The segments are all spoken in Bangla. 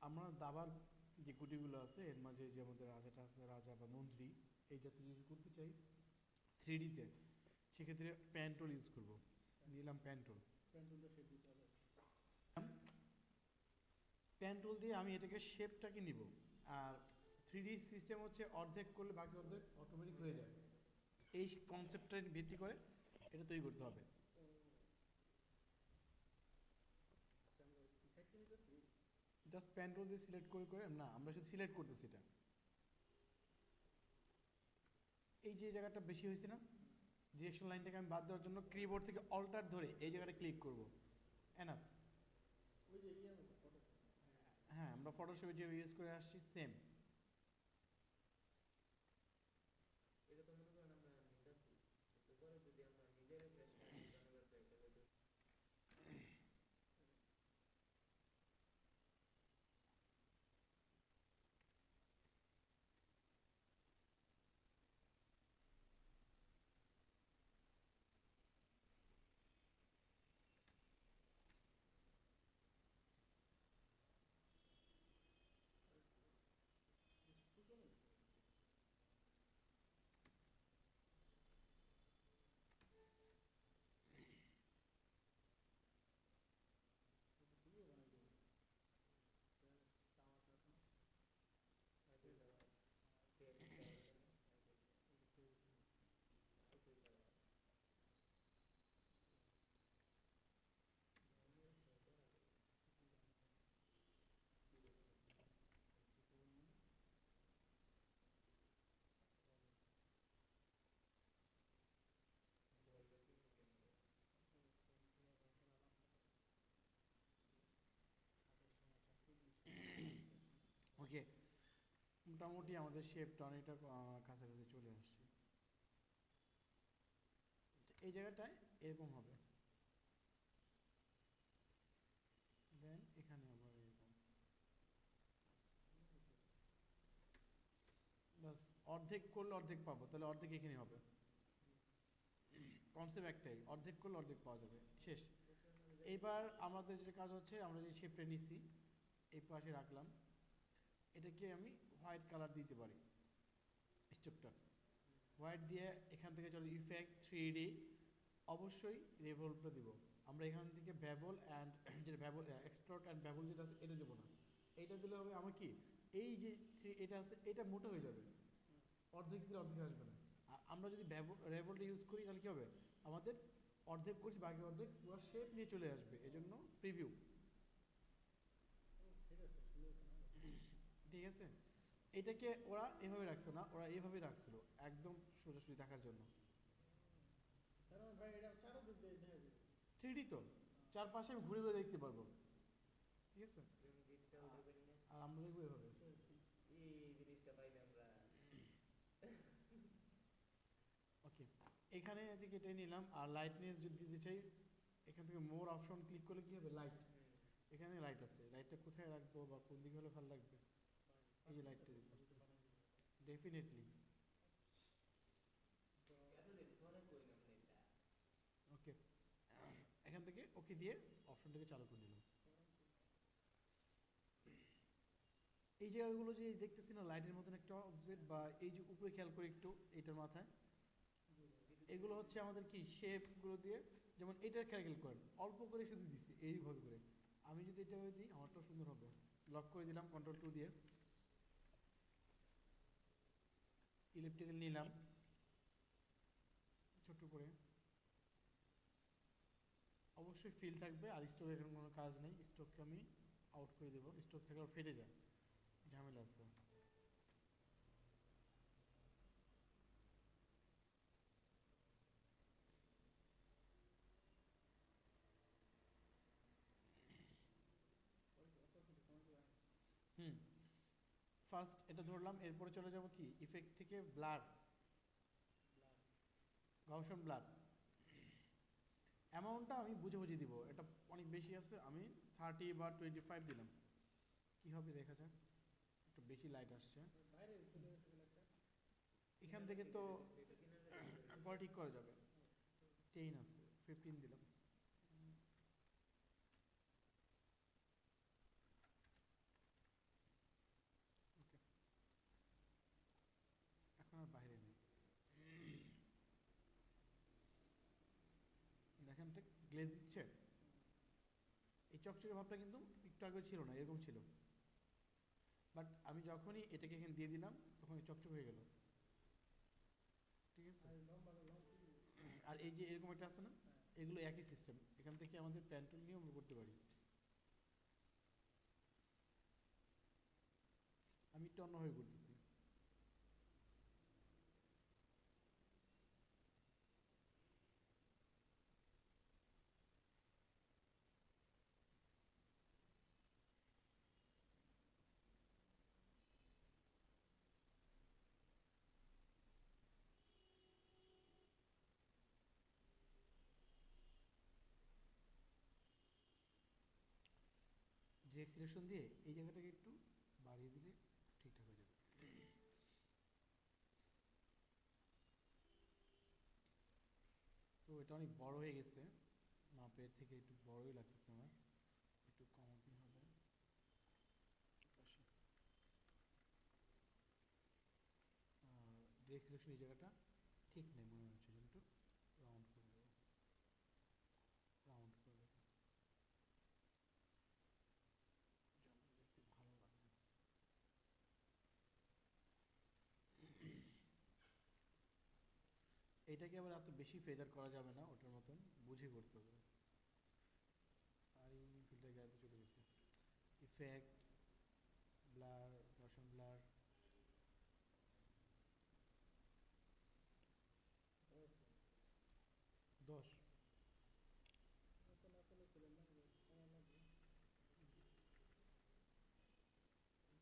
আমরা দাবার যে গুটিগুলো আছে এর মাঝে যে আমাদের রাজাটা আছে, রাজা বা মন্ত্রী, এই জাতীয় জিনিস করতে চাই 3D-তে, সেক্ষেত্রে প্যান্টুল ইউজ করব। দিলাম প্যান্টুল। প্যান্টুল দিয়ে আমি এটাকে শেপটাকে নিব। আর 3D সিস্টেম হচ্ছে অর্ধেক করলে বাকি অর্ধেক অটোমেটিক হয়ে যায়, এই কনসেপ্টটা ভিত্তি করে এটা তৈরি করতে হবে। জাস্ট প্যান্টুল দিয়ে সিলেক্ট করে করে না, আমরা শুধু সিলেক্ট করতেছি এটা। এই যে জায়গাটা বেশি হয়েছে না, ডিরেকশন লাইনটাকে আমি বাদ দেওয়ার জন্য কিবোর্ড থেকে অল্টার ধরে এই জায়গাটা ক্লিক করব। এনাফ। হ্যাঁ, আমরা ফটোশপে যে ইউজ করে আসছি সেম। ওকে, মোটামুটি আমাদের শেপটা অনেকটা কাছাকাছি চলে আসছে। এই জায়গাটায় এরকম হবে, দেন এখানে আবার এরকম। বাস, অর্ধেক করলে অর্ধেক পাবো, তাহলে অর্ধেক এখানে হবে। কনসেপ্ট একটাই, অর্ধেক করলে অর্ধেক পাওয়া যাবে, শেষ। এইবার আমাদের যেটা কাজ হচ্ছে, আমরা যে শেপটা নিছি এই পাশে রাখলাম, এটাকে আমি হোয়াইট কালার দিতে পারি। স্টোকটা হোয়াইট দিয়ে এখান থেকে চলো ইফেক্ট 3D, অবশ্যই রেভলভটা দিব। আমরা এখান থেকে ভ্যাবল অ্যান্ড যেটা ভ্যাবল এক্সট্রট অ্যান্ড ভ্যাবল যেটা আছে এটা দেবো না। এইটা দিলে হবে আমার কি, এই যে এটা আছে এটা মোটা হয়ে যাবে, অর্ধেক দিলে অর্ধেক আসবে না। আর আমরা যদি রেভলটা ইউজ করি তাহলে কি হবে, আমাদের অর্ধেক করছি বাকি অর্ধেক পুরো শেপ নিয়ে চলে আসবে, এজন্য প্রিভিউ। ঠিক আছে, এটাকে ওরা এভাবে রাখছে না, ওরা এভাবে রাখছিল একদম সোজাসুজি দেখার জন্য। 3D তো, চারপাশে আমি ঘুরে ঘুরে দেখতে পারবো। ঠিক আছে, আর আমরা দেখবো এভাবে। ওকে, এখানে থেকে এটা নিলাম। আর লাইটনেস যদি দিতে চাই, এখান থেকে মোর অপশন ক্লিক করলে কি হবে, লাইট, এখানে লাইট আছে, লাইটটা কোথায় রাখবো বা কোন দিকে হলে ভালো লাগবে, এই যে লাইটটা দিতে পারছি ডেফিনেটলি। ওকে, এখান থেকে ওকে দিয়ে অপশনটাকে চালু করে নিলাম। এই জায়গাগুলো যে দেখতেছি না লাইটের মতন একটা অবজেক্ট, বা এই যে উপরে খেয়াল করে একটু এটার মাথায়, এগুলো হচ্ছে আমাদের কি শেপগুলো দিয়ে, যেমন এটা খেয়াল করেন অল্প করে শুধু দিচ্ছি এইভাবে করে। আমি যদি এটা দিই আমারটাও সুন্দর হবে। লক করে দিলাম কন্ট্রোল 2 দিয়ে, ইলেকট্রিক্যাল নিলাম ছোট্ট করে। অবশ্যই ফিল থাকবে, আর স্টোক এখন কোনো কাজ নেই, স্টোককে আমি আউট করে দেবো, স্টোক থেকে আবার ফেটে যায়, ঝামেলা আছে। হুম, ফার্স্ট এটা ধরলাম, এরপরে চলে যাব কি ইফেক্ট থেকে ব্লার, গাউসন ব্লার। অ্যামাউন্টটা আমি বুঝে বুঝে দিব, এটা অনেক বেশি আছে, আমি 30 বা 25 দিলাম। কি হবে দেখা যাক, একটু বেশি লাইট আসছে এখান থেকে তো, পরে ঠিক করা যাবে। 10 আছে, 15 দিলাম। গ্লেজ দিচ্ছে, এই চকচকে ভাবটা কিন্তু একটু আগে ছিল না, এরকম ছিল। বাট আমি যখনই এটাকে এখানে দিয়ে দিলাম তখন চকচক হয়ে গেল। ঠিক আছে, আর এই যে এরকম একটা আছে না, এগুলো একই সিস্টেম। এখান থেকে আমাদের প্যান্টুল নিয়েও আমরা করতে পারি। আমি একটু অন্যভাবে করতেছি। যে সিলেকশন দিয়ে এই জায়গাটাকে একটু বাড়িয়ে দিলে ঠিকঠাক হয়ে যাবে। তো এটা অনেক বড় হয়ে গেছে, মাপের থেকে একটু বড়ই লাগতেছে আমার, একটু কমাতে হবে। ডিরেক্ট সিলেকশন এই জায়গাটা ঠিক নেই মনে হচ্ছে, একটু রাউন্ড করে দেবো, রাউন্ড করে দেবো, দেখতে ভালো লাগবে। এটাকে আবার এত বেশি ফেদার করা যাবে না, ওটার মতন বুঝে করতে হবে। আর এই ফিল্টার গায়ে চলে গেছে, ইফেক্ট, ব্লার, মোশন ব্লার। 10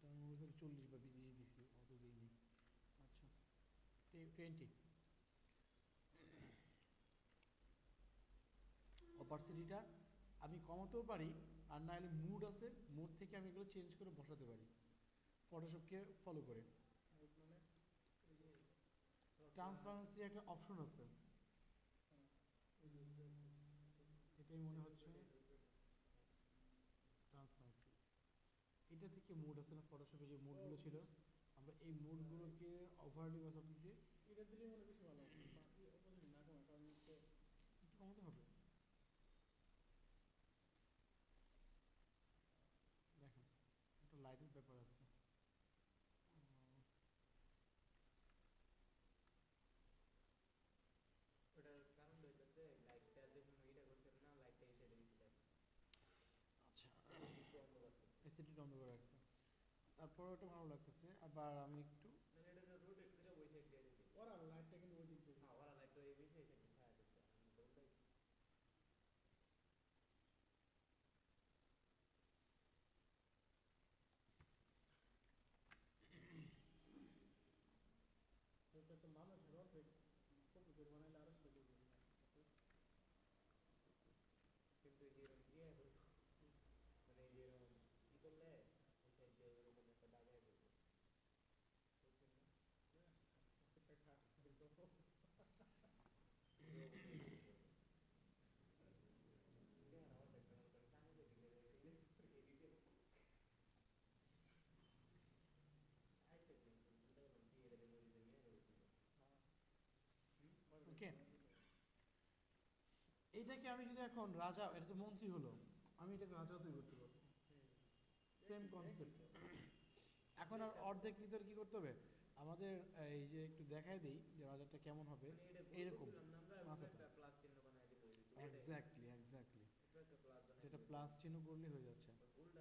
আমি 40 বা 20 দিছি, অত দিইনি। আচ্ছা 20। অপারচুনিটিটা আমি কমাতেও পারি, আর না হলে মুড আছে, মুড থেকে আমি এগুলো চেঞ্জ করে বসাতে পারি ফটোশপকে ফলো করে। ট্রান্সপারেন্সি একটা অপশন আছে, এটাই মনে হচ্ছে ট্রান্সপারেন্সি। এটা থেকে মুড আছে না, ফটোশপে যে মুডগুলো ছিল, আমরা এই মুডগুলোকে ওভারলি বা সব দিয়ে এটা দিলে মনে বেশি ভালো হবে। বাকি অপোজিট না কমে, কারণ একটু কমাতে হবে। দেখেন একটা লাইটের ব্যাপার আছে। আচ্ছা এসিডি বন্ধ করে রাখছে, তারপর ওটা ভালো লাগতেছে। আবার আমি একটু ওরা লাইটটা কিন্তু ওই দিক দিয়ে, এটা তো মানুষের অর্ধেক কপিদের বানাইলে আরো সুন্দর করবে। ওকে, এইটাকে আমি যদি এখন রাজা, এটা তো মন্ত্রী হলো, আমি এটাকে রাজা তৈরি করতে পারবো। Same concept. এখন আর অর্ধেক ভিতরে কি করতে হবে আমাদের, এই যে একটু দেখাই দিই যে রাজারটা কেমন হবে। এরকম মাথাটা, এক্স্যাক্টলি এক্স্যাক্টলি, যেটা প্লাস চিহ্ন করলে হয়ে যাচ্ছে। ওই যে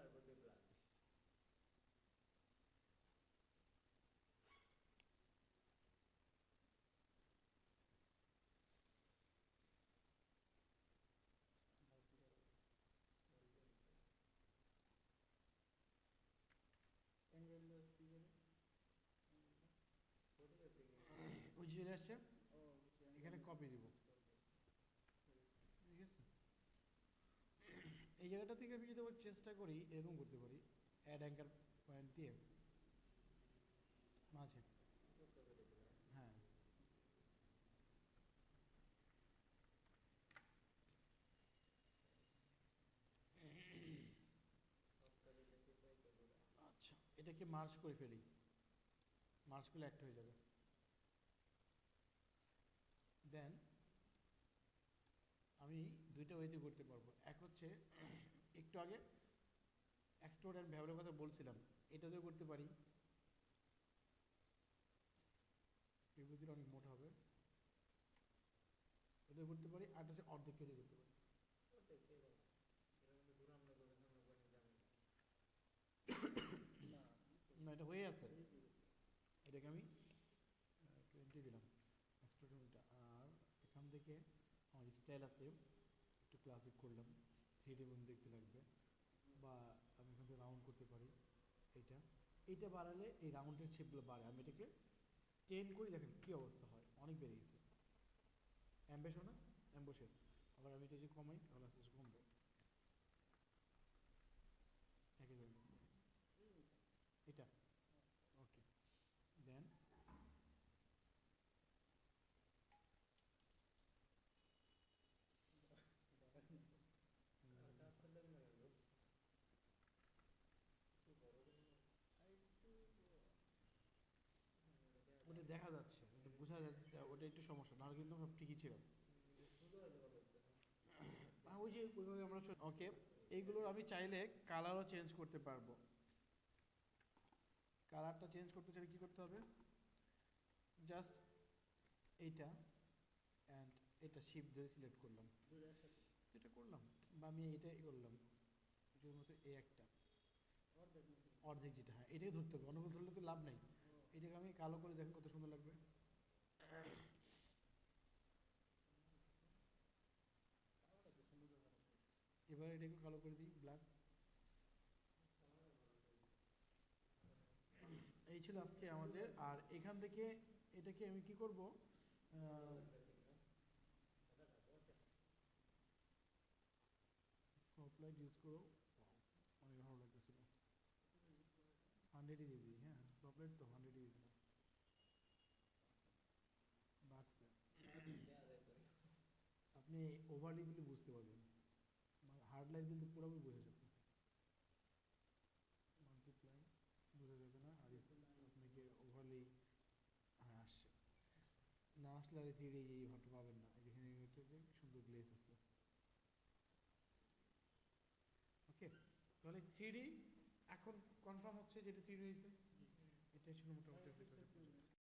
আসছে, এখানে কপি দিব। ঠিক আছে, এই জায়গাটা থেকে আমি যদি আবার চেষ্টা করি এরকম করতে পারি, অ্যাড অ্যাঙ্কার পয়েন্ট দিয়ে মাঝে। হ্যাঁ আচ্ছা, এটাকে মার্জ করে ফেলি, মার্জ করলে একটা হয়ে যাবে। দেন আমি দুইটা ওয়েতে করতে পারবো। এক হচ্ছে একটু আগে এক্সট্রুড অ্যান্ড ভ্যাবলের কথা বলছিলাম, এটাতেও করতে পারি, এগুলো অনেক মোটা হবে, এটাও করতে পারি, আর হচ্ছে অর্ধেক কেটে করতে পারি। না, এটা হয়ে আছে, এটাকে আমি 20 দিলাম এক্সট্রুডনটা। আর এখান থেকে আমার স্টাইল আছে, একটু ক্লাসিক করলাম, 3D মন দেখতে লাগবে, বা আমি এখান থেকে রাউন্ড করতে পারি। এইটা এইটা বাড়ালে এই রাউন্ডের শেপগুলো বাড়ে, আমি এটাকে 10 করি, দেখেন কী অবস্থা হয়, অনেক বেড়ে গেছে। অ্যাম্বেশো না, অ্যাম্বোশের। আবার আমি এটা যে কমাই তাহলে আস্তে আস্তে কমবে, এক হয়ে গেছে এটা। ওকে, দেন ওটা দেখা যাচ্ছে, ওটা বোঝা যাচ্ছে, ওটা একটু সমস্যা, নাহলে কিন্তু সব ঠিকই ছিল। ওই যে ওইভাবে আমরা, ওকে, এইগুলোর আমি চাইলে কালারও চেঞ্জ করতে পারবো। কালারটা চেঞ্জ করতে চাইলে কী করতে হবে, জাস্ট এইটা অ্যান্ড এটা শিফট দিয়ে সিলেক্ট করলাম, এটা করলাম, বা আমি এইটাই করলাম, শুধুমাত্র এই একটা অর্ধেক যেটা, হ্যাঁ এটাই ধরতে হবে, অন্য ধরলে তো লাভ নাই। এটাকে আমি কালো করে, দেখেন কত সুন্দর লাগবে। এবার এটাকে কালো করে দিই, ব্ল্যাক। এই ছিল আজকে আমাদের। আর এখান থেকে এটাকে আমি কি করব, সফট লাইট ইউজ করো, অনেক ভালো লাগতেছিল। 100 দিয়ে দিই, হ্যাঁ সফট লাইট তো 100 দিয়ে দিলাম, বাড়ছে। আপনি ওভারলি দিলে বুঝতে পারবেন, হার্ড লাইট দিলে পুরোপুরি বোঝা যাবে, মাল্টিপ্লাই বোঝা যাবে না। আর আপনাকে ওভারলি, হ্যাঁ আসছে, না আসলে আর 3D এই ঘরটা পাবেন না, যেখানে হচ্ছে যে সুন্দর গ্লেজ আছে। ওকে, তাহলে 3D এখন কনফার্ম হচ্ছে যেটা 3D হয়েছে, এটাই ছিল মোটামুটি।